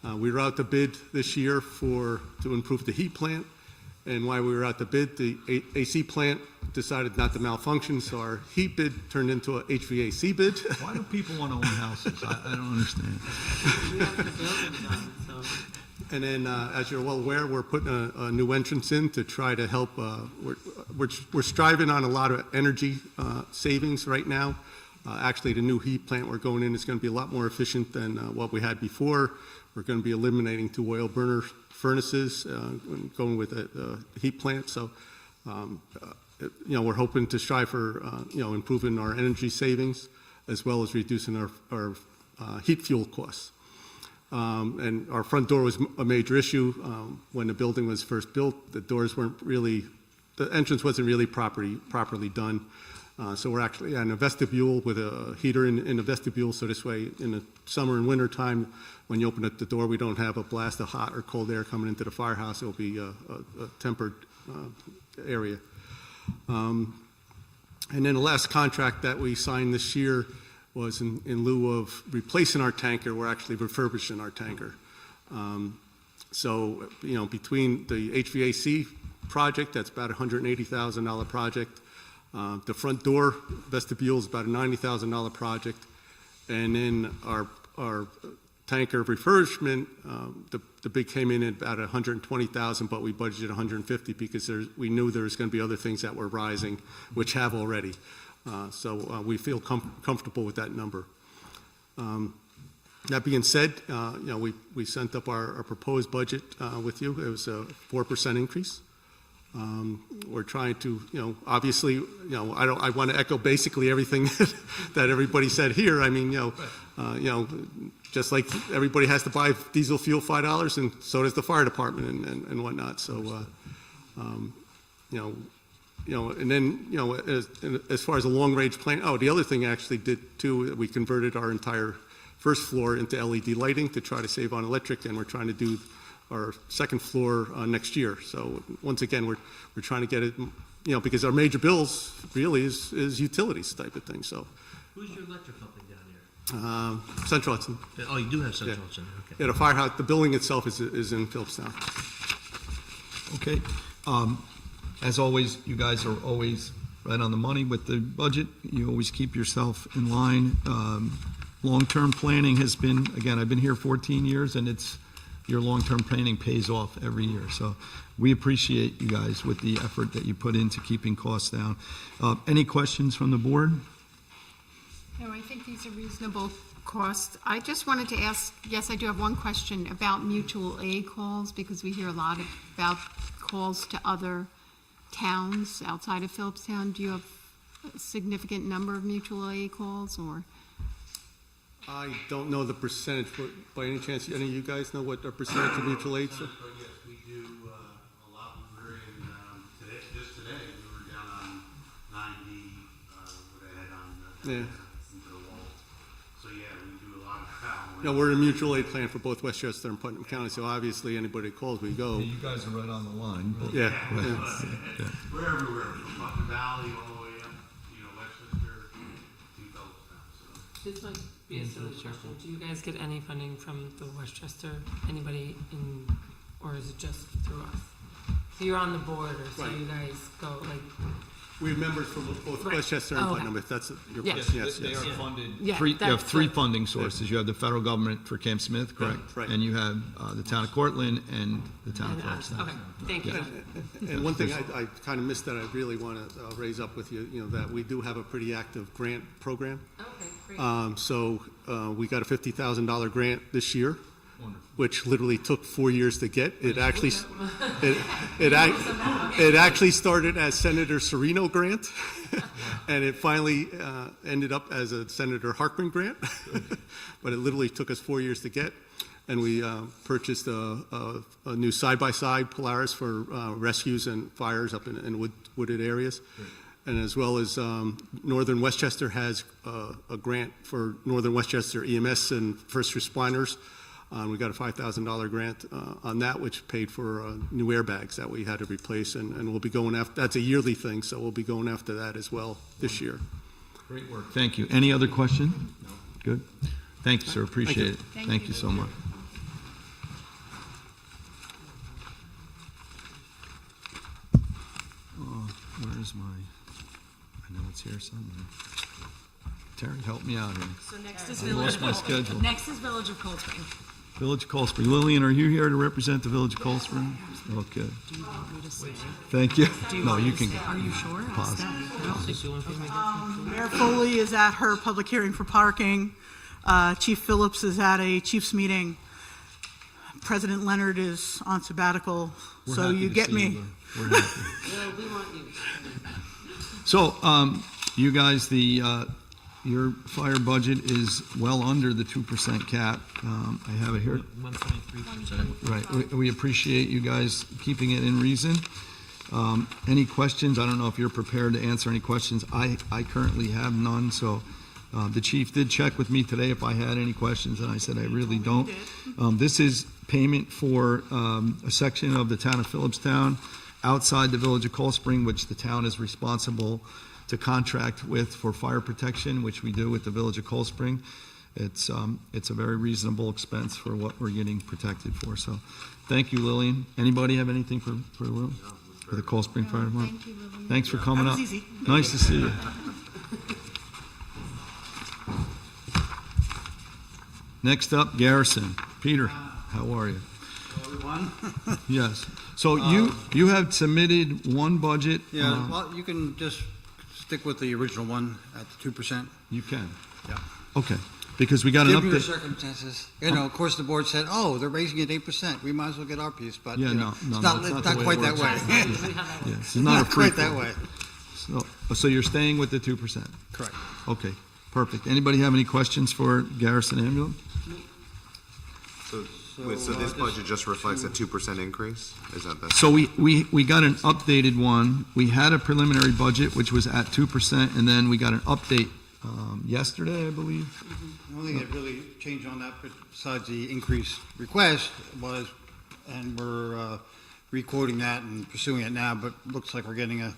We were out to bid this year to improve the heat plant. And while we were out to bid, the AC plant decided not to malfunction, so our heat bid turned into an HVAC bid. Why do people want to own houses? I don't understand. And then, as you're well aware, we're putting a new entrance in to try to help. We're striving on a lot of energy savings right now. Actually, the new heat plant we're going in is going to be a lot more efficient than what we had before. We're going to be eliminating 2 oil burner furnaces, going with a heat plant. So, we're hoping to strive for, improving our energy savings as well as reducing our heat fuel costs. And our front door was a major issue. When the building was first built, the entrance wasn't really properly done. So we're actually in a vestibule with a heater in the vestibule, so this way in the summer and winter time, when you open up the door, we don't have a blast of hot or cold air coming into the firehouse. It'll be a tempered area. And then the last contract that we signed this year was in lieu of replacing our tanker, we're actually refurbishing our tanker. So, between the HVAC project, that's about a $180,000 project. The front door vestibule is about a $90,000 project. And then our tanker refurbishment, the bid came in at about $120,000, but we budgeted $150,000 because we knew there was going to be other things that were rising, which have already. So we feel comfortable with that number. That being said, we sent up our proposed budget with you. It was a 4% increase. We're trying to, obviously, I want to echo basically everything that everybody said here. I mean, just like everybody has to buy diesel fuel $5, and so does the fire department and whatnot. So, and then, as far as a long-range plan, the other thing I actually did too, we converted our entire first floor into LED lighting to try to save on electric, and we're trying to do our second floor next year. So once again, we're trying to get it, because our major bills really is utilities type of thing. So. Who's your electric company down here? Central Hudson. Oh, you do have Central Hudson. Okay. Yeah, the firehouse, the building itself is in Philipstown. Okay. As always, you guys are always right on the money with the budget. You always keep yourself in line. Long-term planning has been, again, I've been here 14 years, and your long-term planning pays off every year. So we appreciate you guys with the effort that you put into keeping costs down. Any questions from the board? No, I think these are reasonable costs. I just wanted to ask, yes, I do have one question about mutual aid calls, because we hear a lot about calls to other towns outside of Philipstown. Do you have a significant number of mutual aid calls, or? I don't know the percentage, but by any chance, any of you guys know what our percentage of mutual aids are? Yes, we do a lot. We're in, just today, we were down on 90, what I had on into the wall. So yeah, we do a lot of travel. We're a mutual aid plan for both Westchester and Putnam County, so obviously anybody that calls, we go. You guys are right on the line. Yeah. We're everywhere, from Putnam Valley all the way up, Westchester to Philipstown. So. This might be a silly question. Do you guys get any funding from the Westchester? Anybody or is it just through us? So you're on the board, or so Right. you guys go like. We have members from both Right. Westchester and Oh, okay. Putnam, if that's your Yeah. question. Yes, They yes. are funded. Yeah, You have that's three what- funding sources. You have the federal government for Camp Smith, correct? Right. And you have the town of Cortland and the town of And us. Philipstown. Okay, thank you. And one thing I kind of missed that I really want to raise up with you, that we do have a pretty active grant program. Okay, great. So we got a $50,000 grant this year, which literally took 4 years to get. It actually started as Senator Serino grant, and it finally ended up as a Senator Harkman grant. But it literally took us 4 years to get. and we purchased a new side-by-side Polaris for rescues and fires up in wooded areas. And as well as Northern Westchester has a grant for Northern Westchester EMS and first responders. We got a $5,000 grant on that, which paid for new airbags that we had to replace, and we'll be going after, that's a yearly thing, so we'll be going after that as well this year. Great work. Thank you. Any other question? No. Good. Thank you, sir. Appreciate it. Thank you so much. Where is my, I know it's here somewhere. Terry, help me out here. So next is I lost my schedule. Next is Village of Cold Spring. Village of Cold Spring. Lillian, are you here to represent the Village of Cold Spring? Okay. Do you want me to stay? Thank you. Do you No, want you me can to go. stay? Are you sure? I'll Pause. stay. Mayor Foley is at her public hearing for parking. Chief Phillips is at a chief's meeting. President Leonard is on sabbatical, We're so happy you to get see me. you, Lou. We're happy. Well, we want you. So, you guys, your fire budget is well under the 2% cap. I have it here. 1.3%. Right. We appreciate you guys keeping it in reason. Any questions? I don't know if you're prepared to answer any questions. I currently have none, so the chief did check with me today if I had any questions, and I said I really don't. This is payment for a section of the town of Philipstown outside the Village of Cold Spring, which the town is responsible to contract with for fire protection, which we do with the Village of Cold Spring. It's a very reasonable expense for what we're getting protected for. So, thank you, Lillian. Anybody have anything for Lil? For the Cold Spring Fire Department? Thank you, Lillian. Thanks for coming That up. was easy. Nice to see you. Next up, Garrison. Peter, how are you? Everyone? Yes. So you have submitted one budget. Yeah, well, you can just stick with the original one at the 2%. You can. Yeah. Okay. Because we got an Given your update. circumstances, you know, of course, the board said, oh, they're raising it 8%. We might as well get our piece, but Yeah, you know, no, it's no, not, that's it's not not the quite way it that way. Yeah, it's not a free quite that for all. way. So you're staying with the 2%? Correct. Okay, perfect. Anybody have any questions for Garrison Ambulance? So this budget just reflects a 2% increase? Is that the? So we got an updated one. We had a preliminary budget, which was at 2%, and then we got an update yesterday, I believe. The only thing that really changed on that, besides the increase request, was, and we're re-quoting that and pursuing it now, but looks like we're getting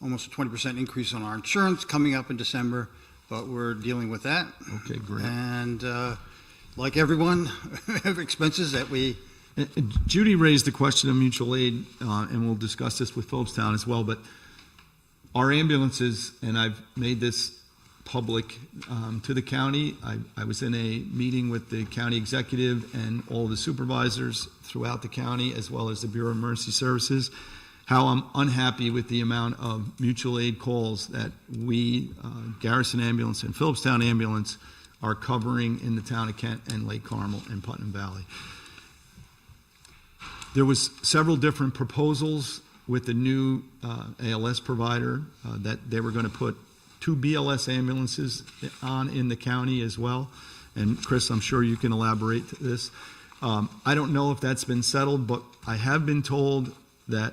almost a 20% increase on our insurance coming up in December, but we're dealing with that. Okay, great. And like everyone, have expenses that we... Judy raised the question of mutual aid, and we'll discuss this with Philipstown as well, but our ambulances, and I've made this public to the county. I was in a meeting with the county executive and all the supervisors throughout the county, as well as the Bureau of Emergency Services, how I'm unhappy with the amount of mutual aid calls that we, Garrison Ambulance and Philipstown Ambulance, are covering in the town of Kent and Lake Carmel and Putnam Valley. There was several different proposals with the new ALS provider that they were going to put 2 BLS ambulances on in the county as well. And Chris, I'm sure you can elaborate to this. I don't know if that's been settled, but I have been told that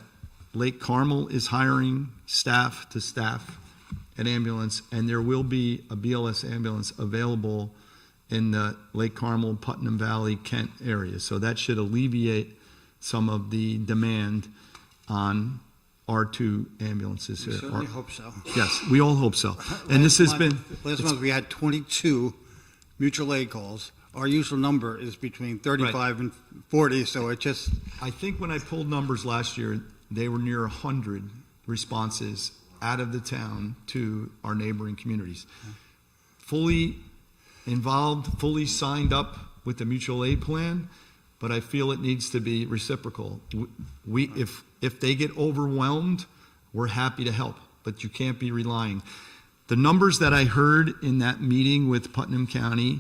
Lake Carmel is hiring staff to staff an ambulance, and there will be a BLS ambulance available in the Lake Carmel, Putnam Valley, Kent area. So that should alleviate some of the demand on R2 ambulances We here. certainly hope so. Yes, we all hope so. And this has been... Last month, we had 22 mutual aid calls. Our usual number is between 35 and 40, so it just... I think when I pulled numbers last year, they were near 100 responses out of the town to our neighboring communities. Fully involved, fully signed up with the mutual aid plan, but I feel it needs to be reciprocal. If they get overwhelmed, we're happy to help, but you can't be relying. The numbers that I heard in that meeting with Putnam County,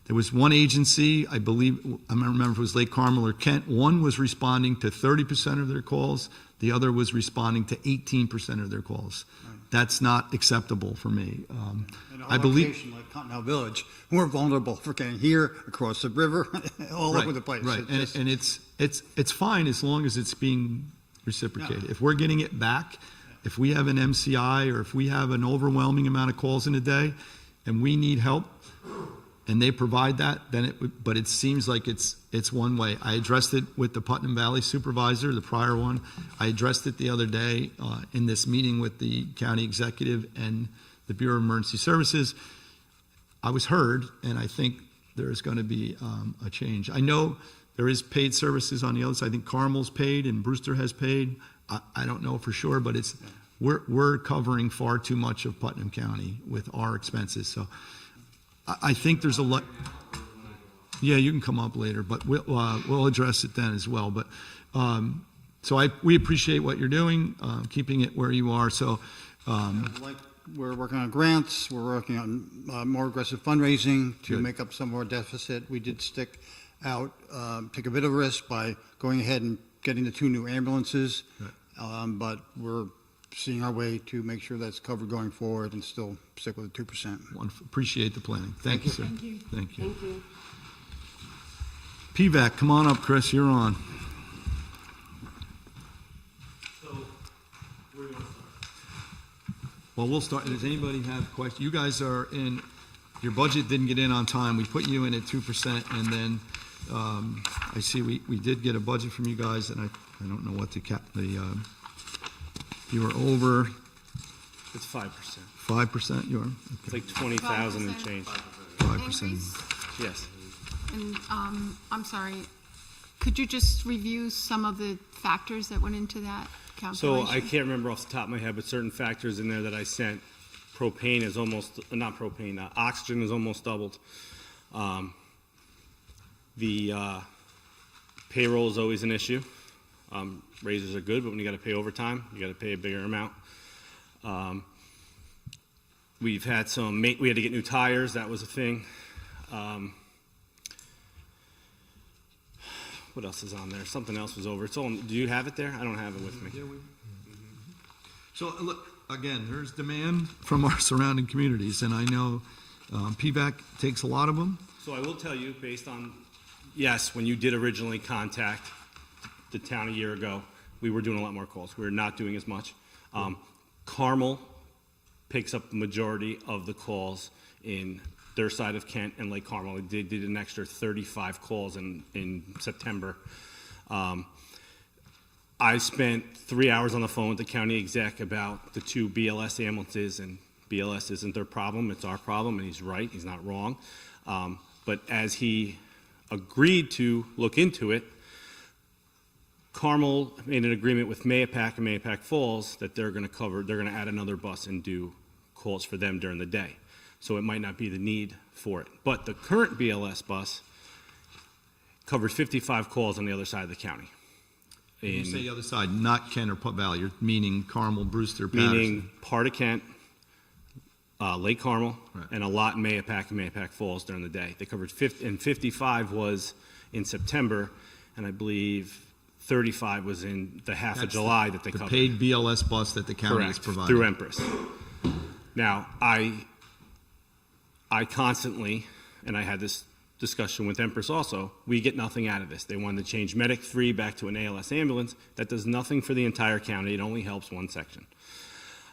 there was one agency, I believe, I don't remember if it was Lake Carmel or Kent, one was responding to 30% of their calls, the other was responding to 18% of their calls. that's not acceptable for me. In I a believe. location like Continental Village, we're vulnerable for getting here, across the river, all over the place. Right, It's just- and it's fine as long as it's being reciprocated. If we're getting it back, if we have an MCI or if we have an overwhelming amount of calls in a day and we need help and they provide that, then it would, but it seems like it's one way. I addressed it with the Putnam Valley supervisor, the prior one. I addressed it the other day in this meeting with the county executive and the Bureau of Emergency Services. I was heard, and I think there's going to be a change. I know there is paid services on the other side. I think Carmel's paid and Brewster has paid. I don't know for sure, but it's we're covering far too much of Putnam County with our expenses. So I think there's a lot. Yeah, you can come up later, but we'll address it then as well. But so we appreciate what you're doing, keeping it where you are. So. We're working on grants, we're working on more aggressive fundraising to Good. make up some of our deficit. We did stick out, take a bit of a risk by going ahead and getting the 2 new ambulances, but we're seeing our way to make sure that's covered going forward and still stick with the 2%. Wonderful. Appreciate the planning. Thank you, sir. Thank you. Thank you. Thank you. PVAC, come on up, Chris, you're on. Well, we'll start. Does anybody have questions? You guys are in, your budget didn't get in on time. We put you in at 2%, and then I see we did get a budget from you guys, and I don't know what you were over It's 5%. 5%, you are? It's like 20,000 and change. 5%. Yes. And I'm sorry, could you just review some of the factors that went into that So calculation? I can't remember off the top of my head, but certain factors in there that I sent. Propane is almost, not propane, oxygen is almost doubled. The payroll is always an issue. Raises are good, but when you got to pay overtime, you got to pay a bigger amount. We've had we had to get new tires, that was a thing. What else is on there? Something else was over. It's all. Do you have it there? I don't have it with me. So, look, again, there's demand from our surrounding communities, and I know PVAC takes a lot of them. So I will tell you, based on, yes, when you did originally contact the town a year ago, we were doing a lot more calls. We were not doing as much. Carmel picks up the majority of the calls in their side of Kent and Lake Carmel. They did an extra 35 calls in September. I spent 3 hours on the phone with the county exec about the 2 BLS ambulances, and BLS isn't their problem, it's our problem, and he's right, he's not wrong. But as he agreed to look into it, Carmel made an agreement with Mayapack and Mayapack Falls that they're going to add another bus and do calls for them during the day. So it might not be the need for it. But the current BLS bus covered 55 calls on the other side of the county. When you say the other side, not Kent or Putt Valley, you're meaning Carmel, Brewster, Patterson. Meaning part of Kent, Lake Carmel, Right. and a lot in Mayapack and Mayapack Falls during the day. They covered 55 was in September, and I believe 35 was in the half of July that they covered. The paid BLS bus that the county is Correct, providing. through Empress. Now, I constantly, and I had this discussion with Empress also, we get nothing out of this. They wanted to change Medic 3 back to an ALS ambulance. That does nothing for the entire county. It only helps one section.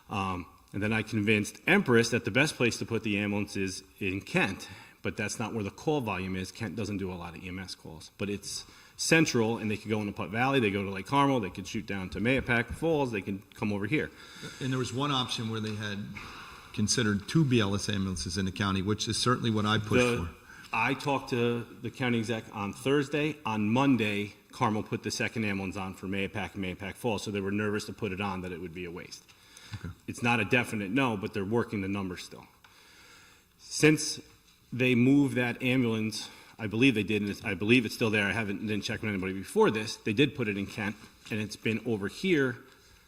And then I convinced Empress that the best place to put the ambulance is in Kent, but that's not where the call volume is. Kent doesn't do a lot of EMS calls, but it's central, and they could go into Putt Valley, they go to Lake Carmel, they could shoot down to Mayapack Falls, they could come over here. And there was one option where they had considered 2 BLS ambulances in the county, which is certainly what I pushed for. I talked to the county exec on Thursday. On Monday, Carmel put the second ambulance on for Mayapack and Mayapack Falls, so they were nervous to put it on, that it would be a waste. Okay. It's not a definite no, but they're working the numbers still. Since they moved that ambulance, I believe they did, and I believe it's still there. I didn't check with anybody before this. They did put it in Kent, and it's been over here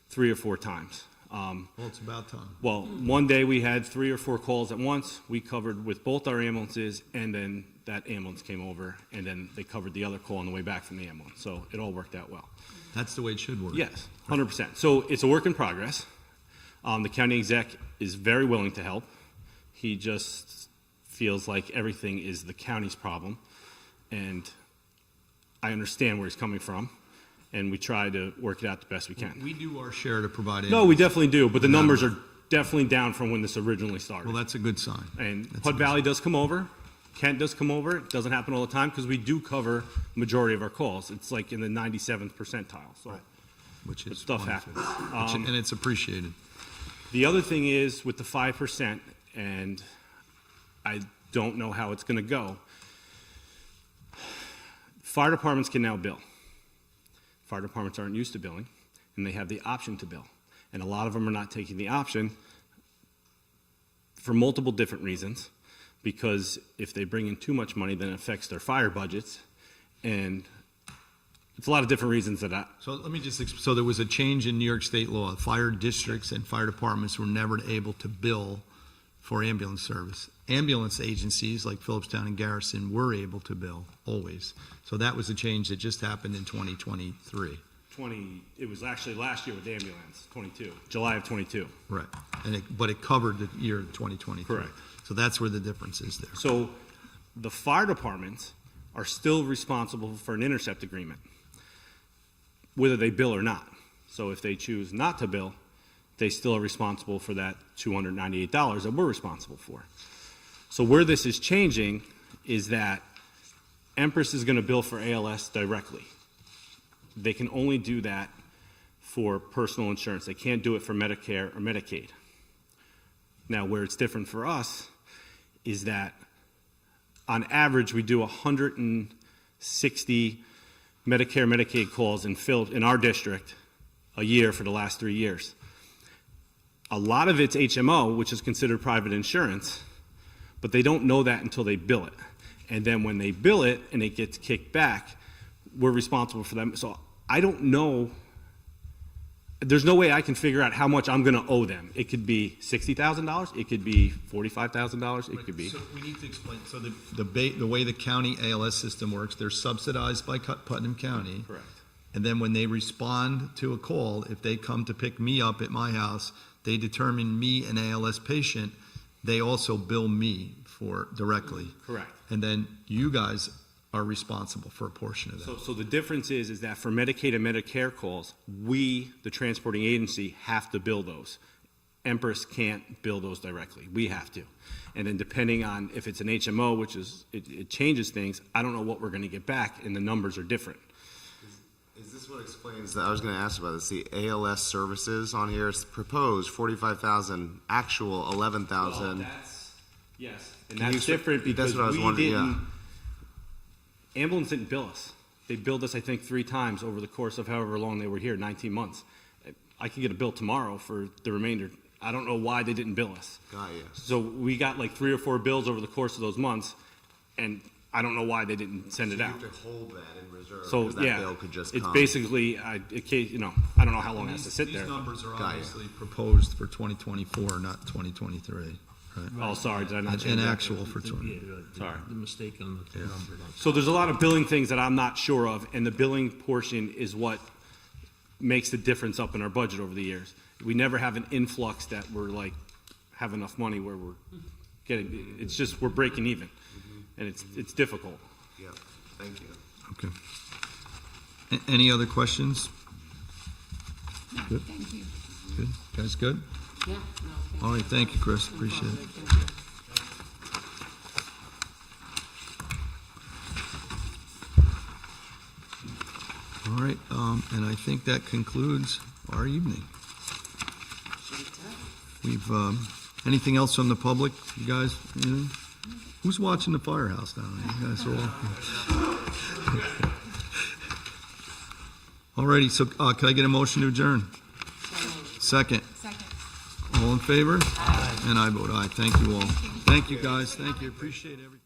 3 or 4 times. Well, it's about time. Well, one day we had 3 or 4 calls at once. We covered with both our ambulances, and then that ambulance came over, and then they covered the other call on the way back from the ambulance. So it all worked out well. That's the way it should work. Yes, 100%. So it's a work in progress. The county exec is very willing to help. He just feels like everything is the county's problem, and I understand where he's coming from, and we try to work it out the best we can. We do our share to provide. No, we definitely do, but the numbers are definitely down from when this originally started. Well, that's a good sign. And That's a Pud good Valley does come over, Kent does come over. It doesn't happen all the time because we do cover majority of our calls. It's like in the 97th percentile, so Which is stuff wonderful. happens. And it's appreciated. The other thing is with the 5%, and I don't know how it's going to go. Fire departments can now bill. Fire departments aren't used to billing, and they have the option to bill. And a lot of them are not taking the option for multiple different reasons, because if they bring in too much money, then it affects their fire budgets, and it's a lot of different reasons that So let me just, so there was a change in New York State law. Fire districts and fire departments were never able to bill for ambulance service. Ambulance agencies like Philipstown and Garrison were able to bill, always. So that was a change that just happened in 2023. it was actually last year with the ambulance, 22, July of 22. Right. But it covered the year 2023. Correct. So that's where the difference is there. So the fire departments are still responsible for an intercept agreement, whether they bill or not. So if they choose not to bill, they still are responsible for that $298 that we're responsible for. So where this is changing is that Empress is going to bill for ALS directly. They can only do that for personal insurance. They can't do it for Medicare or Medicaid. Now, where it's different for us is that on average, we do 160 Medicare, Medicaid calls in our district a year for the last 3 years. A lot of it's HMO, which is considered private insurance, but they don't know that until they bill it. And then when they bill it and it gets kicked back, we're responsible for them. So I don't know. There's no way I can figure out how much I'm going to owe them. It could be $60,000. It could be $45,000. It could be. So we need to explain. So the way the county ALS system works, they're subsidized by Putnam County. Correct. And then when they respond to a call, if they come to pick me up at my house, they determine me an ALS patient. They also bill me for directly. Correct. And then you guys are responsible for a portion of that. So the difference is that for Medicaid and Medicare calls, we, the transporting agency, have to bill those. Empress can't bill those directly. We have to. And then depending on if it's an HMO, which is, it changes things, I don't know what we're going to get back, and the numbers are different. Is this what explains that? I was going to ask about this. The ALS services on here is proposed 45,000, actual 11,000. Well, yes, and that's different because that's what I was wondering. Yeah. Ambulance didn't bill us. They billed us, I think, 3 times over the course of however long they were here, 19 months. I could get a bill tomorrow for the remainder. I don't know why they didn't bill us. Got you. So we got like 3 or 4 bills over the course of those months, and I don't know why they didn't send it out. You have to hold that in reserve. So because that yeah, bill could just it's come. basically, I don't know how long it has to sit there. These numbers are Got you. obviously proposed for 2024, not 2023. Right. Oh, sorry, did I not And change that? actual for 20. Sorry. The mistake on the number. So there's a lot of billing things that I'm not sure of, and the billing portion is what makes the difference up in our budget over the years. We never have an influx that we're like, have enough money where we're getting, it's just, we're breaking even. And it's difficult. Yeah, thank you. Okay. Any other questions? Good. Thank you. Good. Guys, good? Yeah. All right, thank you, Chris. Appreciate it. All right, and I think that concludes our evening. We've, anything else from the public? You guys, anything? Who's watching the firehouse down there? You guys are all. Alrighty, so can I get a motion to adjourn? Second. All in favor? Aye. And I vote aye. Thank you all. Thank you, guys. Thank you. Appreciate everything.